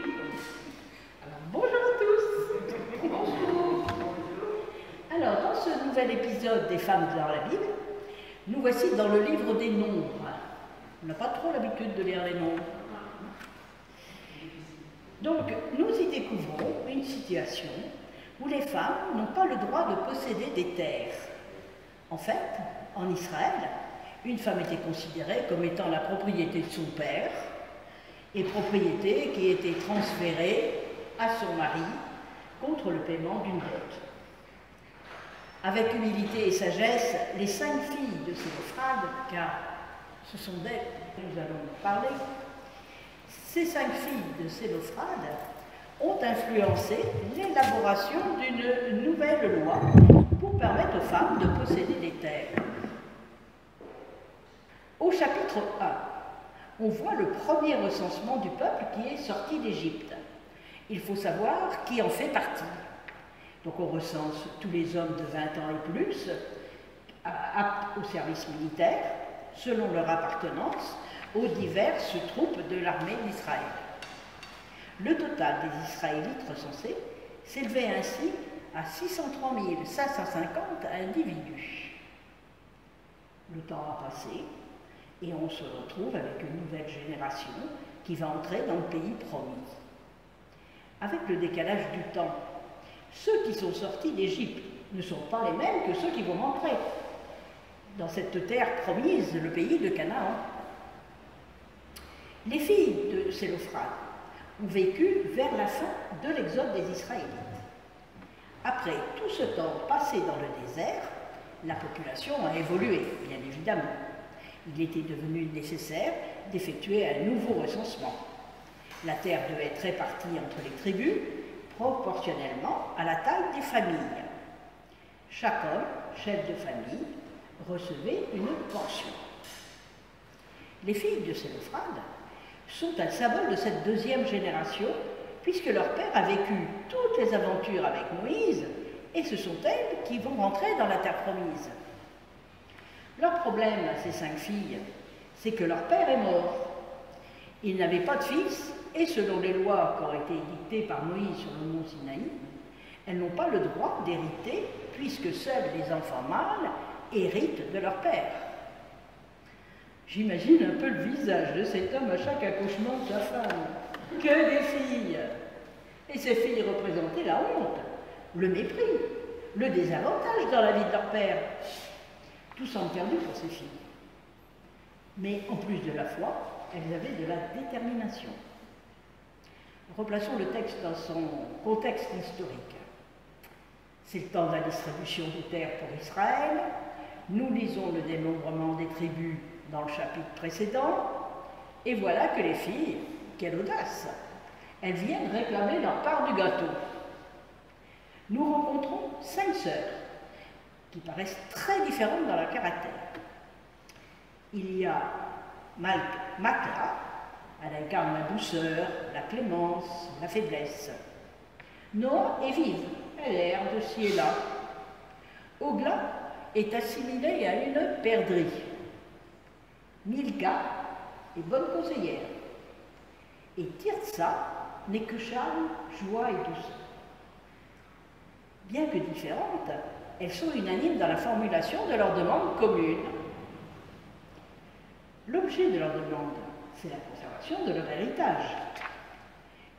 Alors, bonjour à tous. Bonjour. Alors, dans ce nouvel épisode des femmes dans la Bible, nous voici dans le livre des Nombres. On n'a pas trop l'habitude de lire les Nombres. Donc, nous y découvrons une situation où les femmes n'ont pas le droit de posséder des terres. En fait, en Israël, une femme était considérée comme étant la propriété de son père, et propriété qui était transférée à son mari contre le paiement d'une dot. Avec humilité et sagesse, les 5 filles de Sélophade, car ce sont d'elles que nous allons parler, ces 5 filles de Sélophade ont influencé l'élaboration d'une nouvelle loi pour permettre aux femmes de posséder des terres. Au chapitre 1, on voit le premier recensement du peuple qui est sorti d'Égypte. Il faut savoir qui en fait partie. Donc on recense tous les hommes de 20 ans et plus, aptes au service militaire, selon leur appartenance aux diverses troupes de l'armée d'Israël. Le total des Israélites recensés s'élevait ainsi à 603 550 individus. Le temps a passé, et on se retrouve avec une nouvelle génération qui va entrer dans le pays promis. Avec le décalage du temps, ceux qui sont sortis d'Égypte ne sont pas les mêmes que ceux qui vont rentrer dans cette terre promise, le pays de Canaan. Les filles de Sélophade ont vécu vers la fin de l'exode des Israélites. Après tout ce temps passé dans le désert, la population a évolué, bien évidemment. Il était devenu nécessaire d'effectuer un nouveau recensement. La terre devait être répartie entre les tribus proportionnellement à la taille des familles. Chaque homme, chef de famille, recevait une portion. Les filles de Sélophade sont un symbole de cette deuxième génération, puisque leur père a vécu toutes les aventures avec Moïse, et ce sont elles qui vont rentrer dans la terre promise. Leur problème à ces 5 filles, c'est que leur père est mort. Ils n'avaient pas de fils, et selon les lois qui ont été dictées par Moïse sur le mont Sinaï, elles n'ont pas le droit d'hériter, puisque seuls les enfants mâles héritent de leur père. J'imagine un peu le visage de cet homme à chaque accouchement de sa femme. Que des filles! Et ces filles représentaient la honte, le mépris, le désavantage dans la vie de leur père. Tout semble perdu pour ces filles. Mais en plus de la foi, elles avaient de la détermination. Replaçons le texte dans son contexte historique. C'est le temps de la distribution des terres pour Israël. Nous lisons le dénombrement des tribus dans le chapitre précédent. Et voilà que les filles, quelle audace, elles viennent réclamer leur part du gâteau. Nous rencontrons 5 sœurs qui paraissent très différentes dans leur caractère. Il y a Makla, elle incarne la douceur, la clémence, la faiblesse. Noa est vive, elle erre de ci et là. Ogla est assimilée à une perdrix. Milka est bonne conseillère. Et Tirtsa n'est que charme, joie et douceur. Bien que différentes, elles sont unanimes dans la formulation de leur demande commune. L'objet de leur demande, c'est la conservation de leur héritage.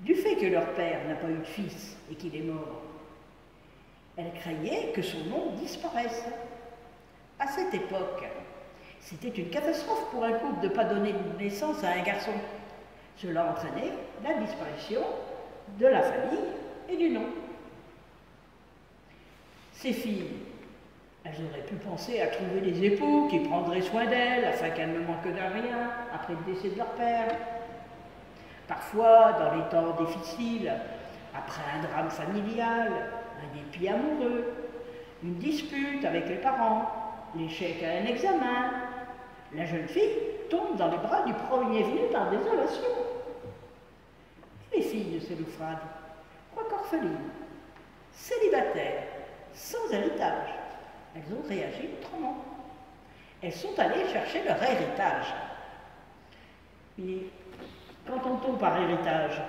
Du fait que leur père n'a pas eu de fils et qu'il est mort, elles craignaient que son nom disparaisse. À cette époque, c'était une catastrophe pour un couple de ne pas donner naissance à un garçon. Cela entraînait la disparition de la famille et du nom. Ces filles, elles auraient pu penser à trouver des époux qui prendraient soin d'elles afin qu'elles ne manquent de rien après le décès de leur père. Parfois, dans les temps difficiles, après un drame familial, un dépit amoureux, une dispute avec les parents, l'échec à un examen, la jeune fille tombe dans les bras du premier venu par désolation. Et les filles de Sélophade, quoique orphelines, célibataires, sans héritage, elles ont réagi autrement. Elles sont allées chercher leur héritage. Mais quand on tombe par héritage,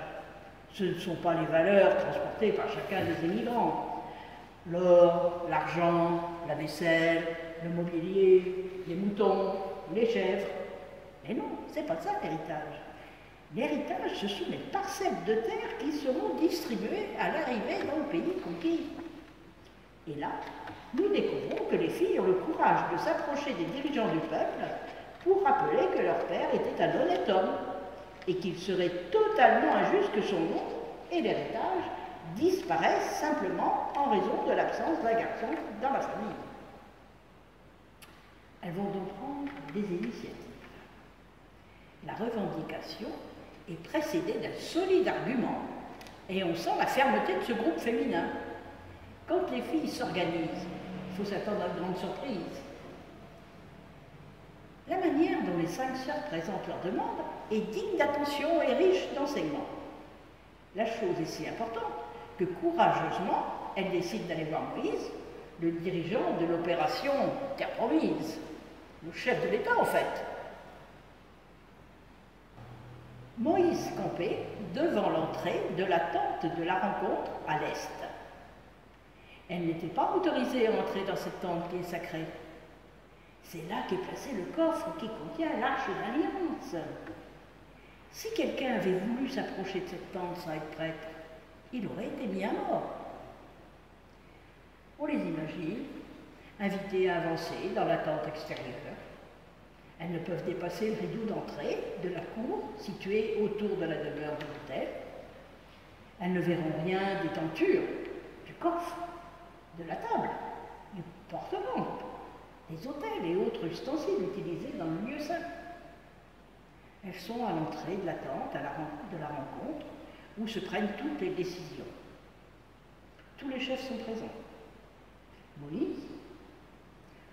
Ce ne sont pas les valeurs transportées par chacun des émigrants. L'or, l'argent, la vaisselle, le mobilier, les moutons, les chèvres. Mais non, c'est pas ça l'héritage. L'héritage, ce sont les parcelles de terre qui seront distribuées à l'arrivée dans le pays conquis. Et là, nous découvrons que les filles ont le courage de s'approcher des dirigeants du peuple pour rappeler que leur père était un honnête homme et qu'il serait totalement injuste que son nom et l'héritage disparaissent simplement en raison de l'absence d'un garçon dans la famille. Elles vont donc prendre des initiatives. La revendication est précédée d'un solide argument et on sent la fermeté de ce groupe féminin. Quand les filles s'organisent, il faut s'attendre à de grandes surprises. La manière dont les 5 sœurs présentent leur demande est digne d'attention et riche d'enseignements. La chose est si importante que courageusement, elles décident d'aller voir Moïse, le dirigeant de l'opération Terre Promise, le chef de l'État en fait. Moïse campait devant l'entrée de la tente de la rencontre à l'est. Elle n'était pas autorisée à entrer dans cette tente qui est sacrée. C'est là qu'est placé le coffre qui contient l'arche d'alliance. Si quelqu'un avait voulu s'approcher de cette tente sans être prêtre, il aurait été mis à mort. On les imagine invitées à avancer dans la tente extérieure. Elles ne peuvent dépasser le rideau d'entrée de la cour située autour de la demeure de l'autel. Elles ne verront rien des tentures, du coffre, de la table, du porte-manteau, des autels et autres ustensiles utilisés dans le lieu saint. Elles sont à l'entrée de la tente de la rencontre où se prennent toutes les décisions. Tous les chefs sont présents. Moïse,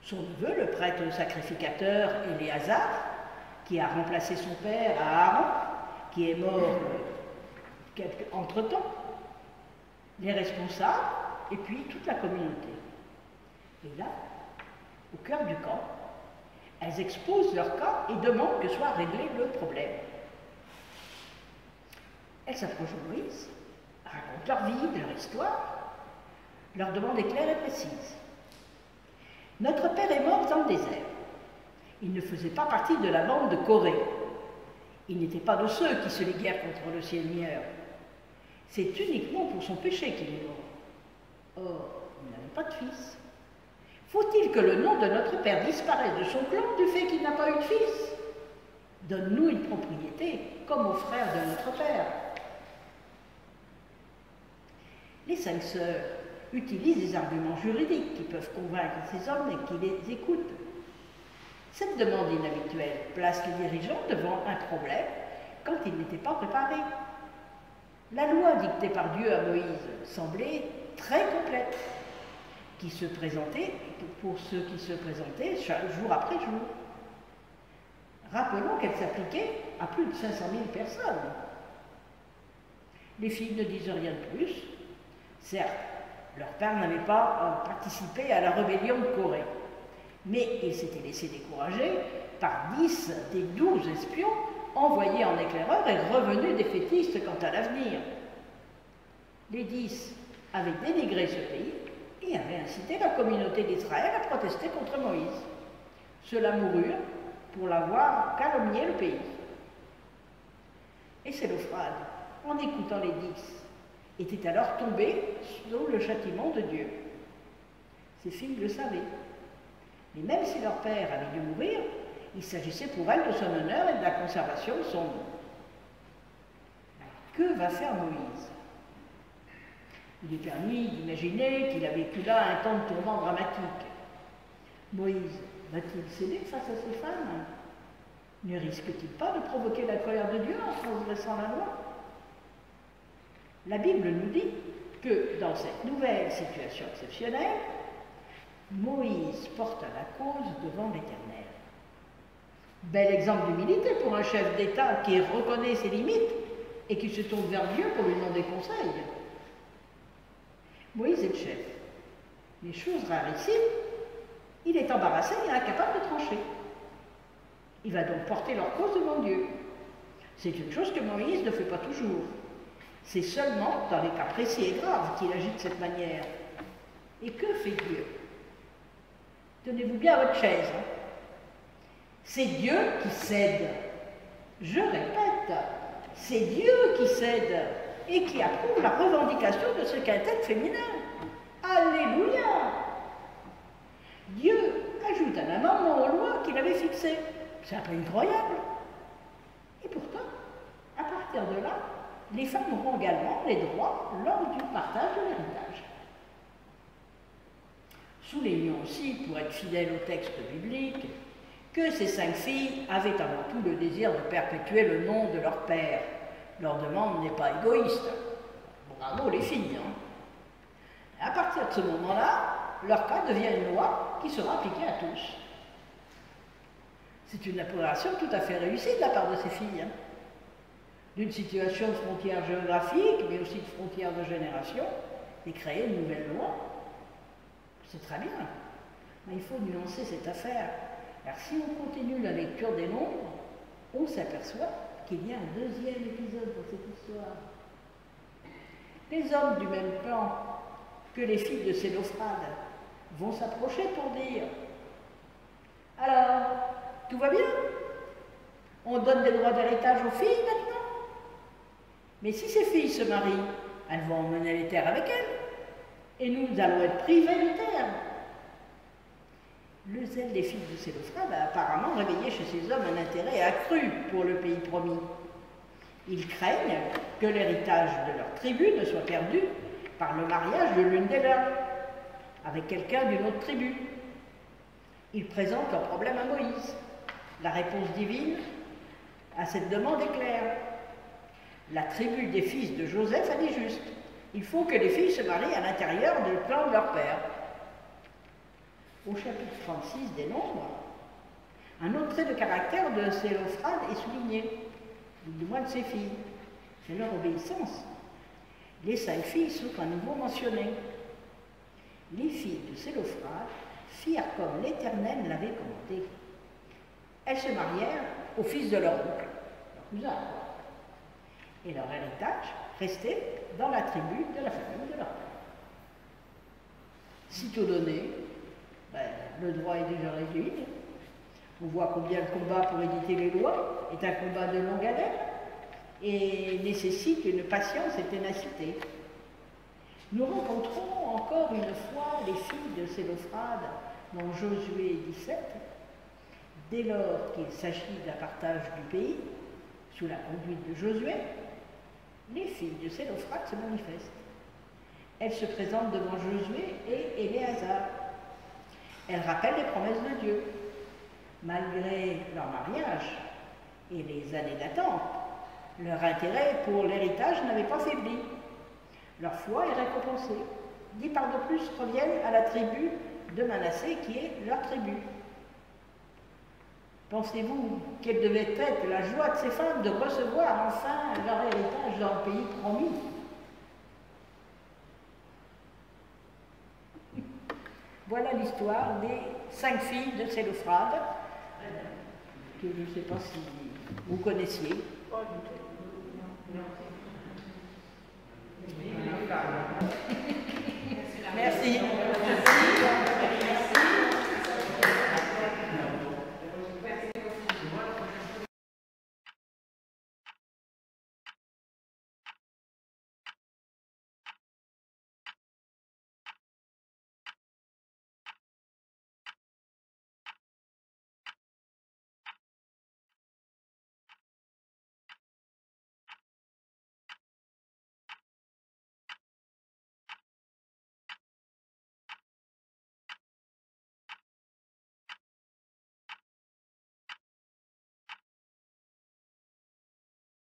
son neveu, le prêtre sacrificateur Éléazar, qui a remplacé son père Aaron, qui est mort entre-temps, les responsables, et puis toute la communauté. Et là, au cœur du camp, elles exposent leur cas et demandent que soit réglé le problème. Elles s'approchent de Moïse, racontent leur vie, leur histoire. Leur demande est claire et précise. Notre père est mort dans le désert. Il ne faisait pas partie de la bande de Corée. Il n'était pas de ceux qui se liguèrent contre le Seigneur. C'est uniquement pour son péché qu'il est mort. Or, il n'avait pas de fils. Faut-il que le nom de notre père disparaisse de son clan du fait qu'il n'a pas eu de fils? Donne-nous une propriété, comme aux frères de notre père. Les 5 sœurs utilisent des arguments juridiques qui peuvent convaincre ces hommes et qui les écoutent. Cette demande inhabituelle place les dirigeants devant un problème quand ils n'étaient pas préparés. La loi dictée par Dieu à Moïse semblait très complète, pour ceux qui se présentaient jour après jour. Rappelons qu'elle s'appliquait à plus de 500 000 personnes. Les filles ne disent rien de plus. Certes, leur père n'avait pas participé à la rébellion de Corée, mais il s'était laissé décourager par 10 des 12 espions envoyés en éclaireur et revenus défaitistes quant à l'avenir. Les 10 avaient dénigré ce pays et avaient incité la communauté d'Israël à protester contre Moïse. Ceux-là moururent pour l'avoir calomnié le pays. Et Sélophade, en écoutant les 10, était alors tombé sous le châtiment de Dieu. Ses filles le savaient. Mais même si leur père avait dû mourir, il s'agissait pour elles de son honneur et de la conservation de son nom. Que va faire Moïse? Il est permis d'imaginer qu'il a vécu là un temps de tourment dramatique. Moïse va-t-il céder face à ses femmes? Ne risque-t-il pas de provoquer la colère de Dieu en transgressant la loi? La Bible nous dit que dans cette nouvelle situation exceptionnelle, Moïse porte la cause devant l'Éternel. Bel exemple d'humilité pour un chef d'État qui reconnaît ses limites et qui se tourne vers Dieu pour lui demander conseil. Moïse est le chef. Les choses rarissimes, il est embarrassé et incapable de trancher. Il va donc porter leur cause devant Dieu. C'est une chose que Moïse ne fait pas toujours. C'est seulement dans les cas précis et graves qu'il agit de cette manière. Et que fait Dieu? Tenez-vous bien à votre chaise. Hein. C'est Dieu qui cède. Je répète, c'est Dieu qui cède et qui approuve la revendication de ce quintet féminin. Alléluia! Dieu ajoute un amendement aux lois qu'il avait fixées. C'est un peu incroyable. Et pourtant, à partir de là, les femmes auront également les droits lors du partage de l'héritage. Soulignons aussi, pour être fidèle au texte biblique, que ces 5 filles avaient avant tout le désir de perpétuer le nom de leur père. Leur demande n'est pas égoïste. Bravo les filles. Hein. À partir de ce moment-là, leur cas devient une loi qui sera appliquée à tous. C'est une opération tout à fait réussie de la part de ces filles. Hein. D'une situation de frontière géographique, mais aussi de frontière de génération, et créer une nouvelle loi. C'est très bien. Mais il faut nuancer cette affaire. Car si on continue la lecture des nombres, on s'aperçoit qu'il y a un deuxième épisode dans cette histoire. Les hommes du même clan que les filles de Sélophrade vont s'approcher pour dire « Alors, tout va bien? On donne des droits d'héritage aux filles maintenant? Mais si ces filles se marient, elles vont emmener les terres avec elles, et nous allons être privés des terres. » Le zèle des filles de Sélophrade a apparemment réveillé chez ces hommes un intérêt accru pour le pays promis. Ils craignent que l'héritage de leur tribu ne soit perdu par le mariage de l'une des leurs avec quelqu'un d'une autre tribu. Ils présentent leur problème à Moïse. La réponse divine à cette demande est claire. La tribu des fils de Joseph a dit juste. Il faut que les filles se marient à l'intérieur du clan de leur père. Au chapitre 36 des Nombres, un autre trait de caractère de Sélophrade est souligné, du moins de ses filles. C'est leur obéissance. Les 5 filles sont à nouveau mentionnées. Les filles de Sélophrade firent comme l'Éternel l'avait commandé. Elles se marièrent au fils de leur oncle, leur cousin. Et leur héritage restait dans la tribu de la famille de leur père. Sitôt donné, le droit est déjà réduit. On voit combien le combat pour éditer les lois est un combat de longue haleine et nécessite une patience et ténacité. Nous rencontrons encore une fois les filles de Sélophrade dans Josué 17, dès lors qu'il s'agit d'un partage du pays, sous la conduite de Josué, les filles de Sélophrade se manifestent. Elles se présentent devant Josué et Éléazar. Elles rappellent les promesses de Dieu. Malgré leur mariage et les années d'attente, leur intérêt pour l'héritage n'avait pas faibli. Leur foi est récompensée. 10 parts de plus reviennent à la tribu de Manassé qui est leur tribu. Pensez-vous quelle devait être la joie de ces femmes de recevoir enfin leur héritage dans le pays promis? Voilà l'histoire des 5 filles de Sélophrade, que je ne sais pas si vous connaissiez. Merci.